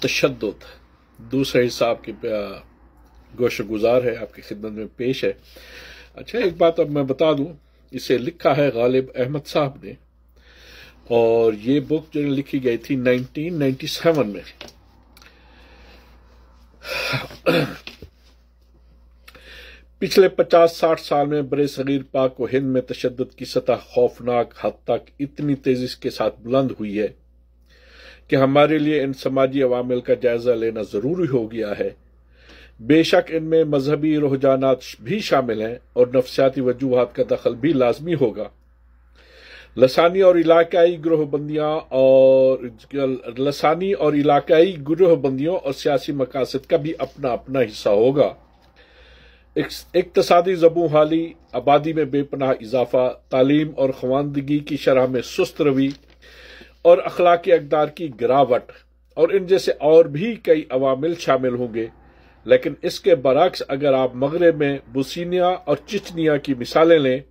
तशद्दुद दूसरे हिस्सा आपकी गोश गुजार है, आपकी खिदमत में पेश है। अच्छा, एक बात अब मैं बता दूं, इसे लिखा है गालिब अहमद साहब ने, और ये बुक जो लिखी गई थी 1997 में। पिछले 50-60 साल में बड़े सगीर पाक व हिंद में तशद्दुद की सतह खौफनाक हद तक इतनी तेजी के साथ बुलंद हुई है कि हमारे लिए इन समाजी अवामिल का जायजा लेना जरूरी हो गया है। बेशक इनमें मजहबी रुझानात भी शामिल हैं और नफसियाती वजूहात का दखल भी लाजमी होगा। लसानी और इलाकाई गिरोहबंदियों और सियासी मकासद का भी अपना अपना हिस्सा होगा। इक्तसादी ज़बूं हाली, आबादी में बेपनाह इजाफा, तालीम और खवानदगी की शरह में सुस्त रवी और अखलाकी अक़दार की गिरावट और इन जैसे और भी कई अवामिल शामिल होंगे। लेकिन इसके बरक्स अगर आप मगरब में बुसीनिया और चिचनिया की मिसालें लें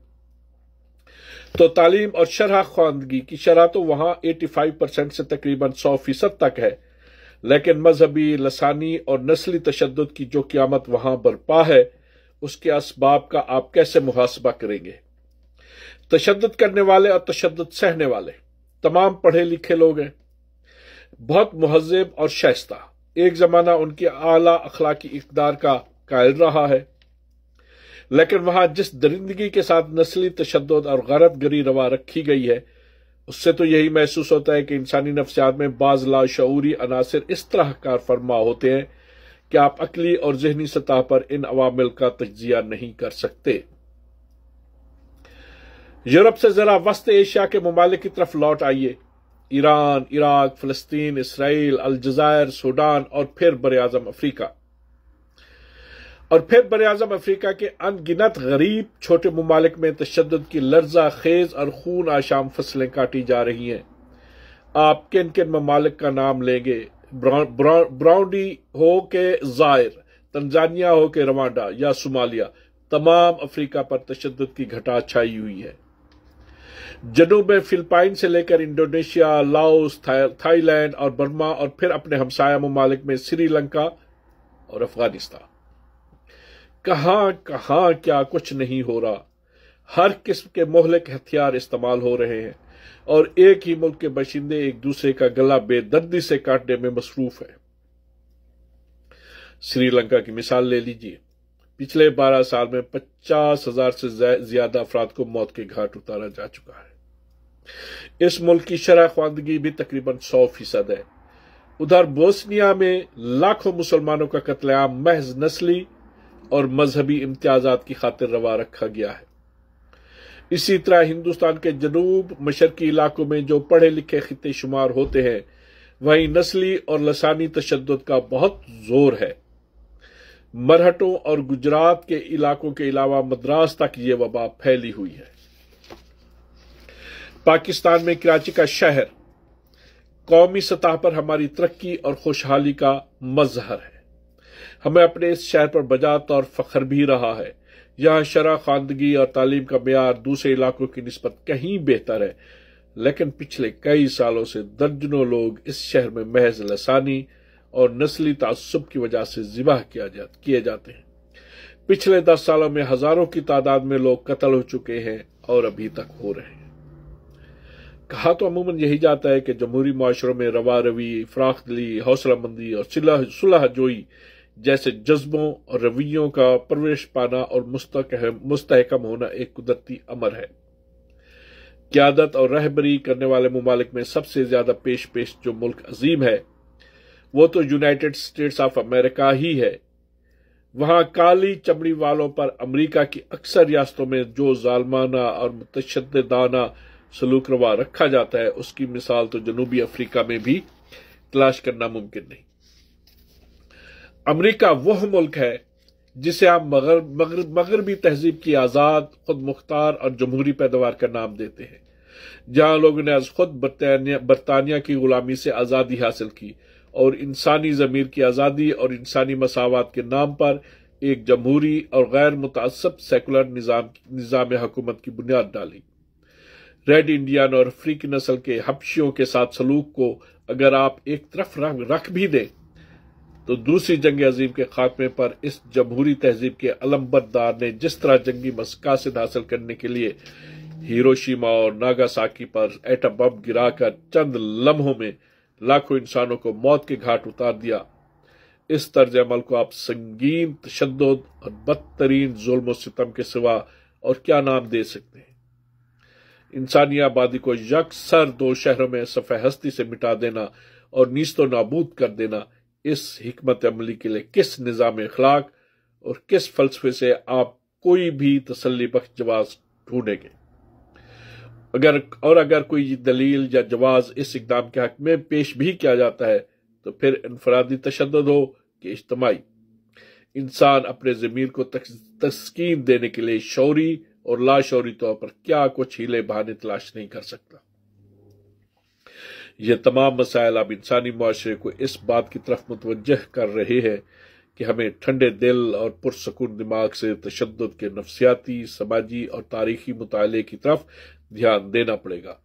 तो तालीम और शरह खवानदगी की शरह तो वहां 85% से तकरीबन 100% तक है, लेकिन मजहबी, लसानी और नस्ली तशद्दुद की जो क़यामत वहां बरपा है उसके असबाब का आप कैसे मुहासबा करेंगे? तशद्दुद करने वाले और तशद्दुद सहने वाले तमाम पढ़े लिखे लोग हैं, बहुत मुहज़्ज़ब और शाइस्ता। एक जमाना उनके आला अखलाकी इक़दार का कायल रहा है, लेकिन वहां जिस दरिंदगी के साथ नस्ली तशद्दुद और गरतगरी रवा रखी गई है, उससे तो यही महसूस होता है कि इंसानी नफ्सियात में बाज़ लाशऊरी अनासिर इस तरह कार फरमा होते हैं कि आप अकली और ज़हनी सतह पर इन अवामिल का तज्जिया नहीं कर सकते। यूरोप से जरा वस्त एशिया के ममालिक की तरफ लौट आइए। ईरान, इराक, फलस्तीन, इसराइल, अलजायर, सूडान और फिर बरआज़म अफ्रीका। और फिर बरआज़म अफ्रीका के अनगिनत गरीब छोटे ममालिक में तशद्दुद की लर्जा खेज और खून आशाम फसलें काटी जा रही हैं। आप किन किन ममालिक का नाम लेंगे? ब्राउंडी हो के ज़ायर, तंजानिया हो के रवांडा या सोमालिया, तमाम अफ्रीका पर तशद्दुद की घटा छाई हुई है। जनूब में फिलिपाइन से लेकर इंडोनेशिया, लाओस, थाईलैंड और बर्मा और फिर अपने हमसाया ममालिक में श्रीलंका और अफगानिस्तान। कहां कहां क्या कुछ नहीं हो रहा। हर किस्म के मोहलिक हथियार इस्तेमाल हो रहे हैं और एक ही मुल्क के बाशिंदे एक दूसरे का गला बेदर्दी से काटने में मसरूफ है। श्रीलंका की मिसाल ले लीजिए। पिछले 12 साल में 50,000 से ज्यादा अफराद को मौत के घाट उतारा जा चुका है। इस मुल्क की शरह ख्वानदगी भी तकरीबन 100% है। उधर बोस्निया में लाखों मुसलमानों का कत्लेआम महज नस्ली और मजहबी इम्तियाजात की खातिर रवा रखा गया है। इसी तरह हिंदुस्तान के जनूब मशरकी इलाकों में जो पढ़े लिखे खिते शुमार होते हैं, वहीं नस्ली और लसानी तशद्दुद का बहुत जोर है। मरहटों और गुजरात के इलाकों के अलावा मद्रास तक ये वबा फैली हुई है। पाकिस्तान में कराची का शहर कौमी सतह पर हमारी तरक्की और खुशहाली का मजहर है। हमें अपने इस शहर पर बजा तौर फख्र भी रहा है। यहाँ शरह खानदगी और तालीम का मेयार दूसरे इलाकों की निस्बत कहीं बेहतर है, लेकिन पिछले कई सालों से दर्जनों लोग इस शहर में महज लसानी और नस्ली तासुब की वजह से ज़िबाह किए जाते हैं। पिछले 10 सालों में हजारों की तादाद में लोग कत्ल हो चुके हैं और अभी तक हो रहे हैं। कहा तो अमूमन यही जाता है कि जमहूरी मुआशरों में रवा रवी, फराखदिली, हौसलामंदी और सुलह जोई जैसे जज्बों और रवैयों का परवरिश पाना और मुस्तहकम होना एक कुदरती अमर है। क़यादत और रहबरी करने वाले ममालिक में सबसे ज्यादा पेश जो मुल्क अजीम है वो तो यूनाइटेड स्टेट्स ऑफ अमेरिका ही है। वहां काली चमड़ी वालों पर अमेरिका की अक्सर रियासतों में जो जालमाना और मुतशद्दिदाना सलूक रवा रखा जाता है, उसकी मिसाल तो जनूबी अफ्रीका में भी तलाश करना मुमकिन नहीं। अमेरिका वह मुल्क है जिसे आप मगरबी तहजीब की आजाद, खुद मुख्तार और जमहूरी पैदावार का नाम देते हैं, जहां लोगों ने आज खुद बरतानिया की गुलामी से आजादी हासिल की और इंसानी जमीर की आजादी और इंसानी मसावत के नाम पर एक जमहूरी और गैर मुतअस्सब सेकुलर निजाम हुकूमत की बुनियाद डाली। रेड इंडियन और अफ्रीकी नस्ल के हबशियों के साथ सलूक को अगर आप एक तरफ रख भी दें تو دوسری جنگ عظیم کے خاتمے پر اس جمہوری تہذیب کے علم بردار نے جس طرح جنگی مقاصد حاصل کرنے کے لیے ہیروشیما اور ناگاساکی پر ایٹم بم گرا کر چند لمحوں میں لاکھوں انسانوں کو موت کے گھاٹ اتار دیا، اس طرز عمل کو آپ سنگین تشدد اور بدترین ظلم و ستم کے سوا اور کیا نام دے سکتے ہیں؟ انسانی آبادی کو یکسر 2 شہروں میں صفحہ ہستی سے مٹا دینا اور نیست و نابود کر دینا، اس حکمت عملی کے لیے کس نظام اخلاق اور کس فلسفے سے آپ کوئی بھی تسلی بخش جواز ڈھونڈیں گے؟ اگر کوئی دلیل یا جواز اس اقدام کے حق میں پیش بھی کیا جاتا ہے تو پھر انفرادی تشدد ہو کہ اجتماعی، انسان اپنے ضمیر کو تسکین دینے کے لیے شعوری اور لاشعوری طور پر کیا کچھ ہیلے بہانے تلاش نہیں کر سکتا۔ یہ تمام مسائل اب انسانی معاشرے کو اس بات کی طرف متوجہ کر رہے ہیں کہ ہمیں ٹھنڈے دل اور پرسکون دماغ سے تشدد کے نفسیاتی، سماجی اور تاریخی مطالعے کی طرف دھیان دینا پڑے گا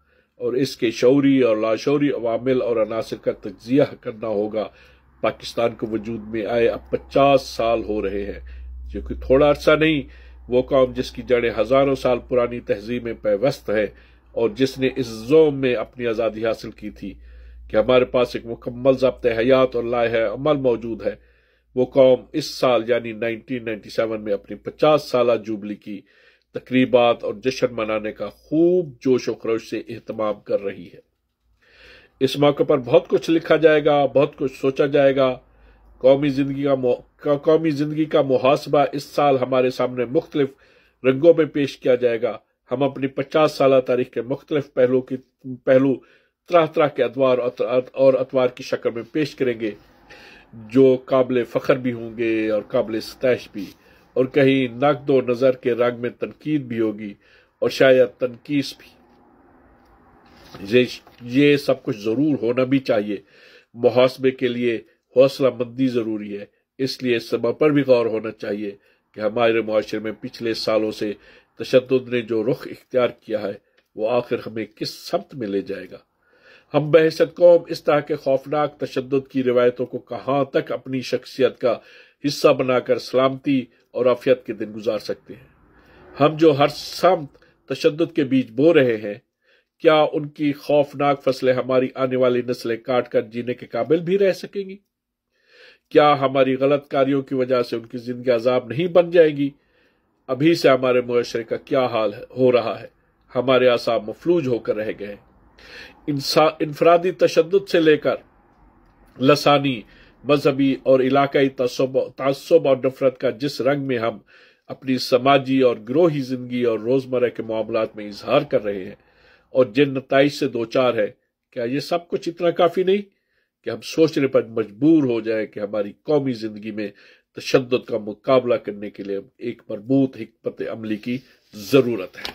اور اس کے شعوری اور لاشعوری عوامل اور عناصر کا تجزیہ کرنا ہوگا۔ پاکستان کو وجود میں آئے اب 50 سال ہو رہے ہیں، جو کہ تھوڑا عرصہ نہیں۔ وہ قوم جس کی جڑیں ہزاروں سال پرانی تہذیب میں پیوست ہے اور جس نے اس زوم میں اپنی آزادی حاصل کی تھی کہ ہمارے پاس ایک مکمل ضابط حیات اور لائحہ عمل موجود ہے، وہ قوم اس سال یعنی 1997 میں اپنی 50 سالہ جوبلی کی تقریبات اور جشن منانے کا خوب جوش و خروش سے اہتمام کر رہی ہے۔ اس موقع پر بہت کچھ لکھا جائے گا، بہت کچھ سوچا جائے گا۔ قومی زندگی کا محاسبہ اس سال ہمارے سامنے مختلف رنگوں میں پیش کیا جائے گا۔ ہم اپنی 50 سالہ تاریخ کے مختلف پہلو طرح طرح کے ادوار اور اطوار کی شکل میں پیش کریں گے، جو قابل فخر بھی ہوں گے اور قابل ستائش بھی، اور کہیں نقد و نظر کے رنگ میں تنقید بھی ہوگی اور شاید تنقیص بھی۔ یہ سب کچھ ضرور ہونا بھی چاہیے۔ محاسبے کے لیے حوصلہ مندی ضروری ہے، اس لیے اس سبب پر بھی غور ہونا چاہیے کہ ہمارے معاشرے میں پچھلے سالوں سے تشدد نے جو رخ اختیار کیا ہے وہ آخر ہمیں کس سمت میں لے جائے گا۔ ہم بحیثیت قوم اس طرح کے خوفناک تشدد کی روایتوں کو کہاں تک اپنی شخصیت کا حصہ بنا کر سلامتی اور عافیت کے دن گزار سکتے ہیں؟ ہم جو ہر سمت تشدد کے بیج بو رہے ہیں، کیا ان کی خوفناک فصلیں ہماری آنے والی نسلیں کاٹ کر جینے کے قابل بھی رہ سکیں گی؟ کیا ہماری غلط کاریوں کی وجہ سے ان کی زندگی عذاب نہیں بن جائے گی؟ ابھی سے ہمارے معاشرے کا کیا حال ہو رہا ہے؟ ہمارے اعصاب مفلوج ہو کر رہ گئے ہیں۔ انفرادی تشدد سے لے کر لسانی، مذہبی اور علاقائی تعصب اور نفرت کا جس رنگ میں ہم اپنی سماجی اور گروہی زندگی اور روزمرہ کے معاملات میں اظہار کر رہے ہیں اور جن نتائج سے دوچار ہے، کیا یہ سب کچھ اتنا کافی نہیں کہ ہم سوچنے پر مجبور ہو جائیں کہ ہماری قومی زندگی میں تشدد کا مقابلہ کرنے کے لیے ایک مربوط حکمت عملی کی ضرورت ہے؟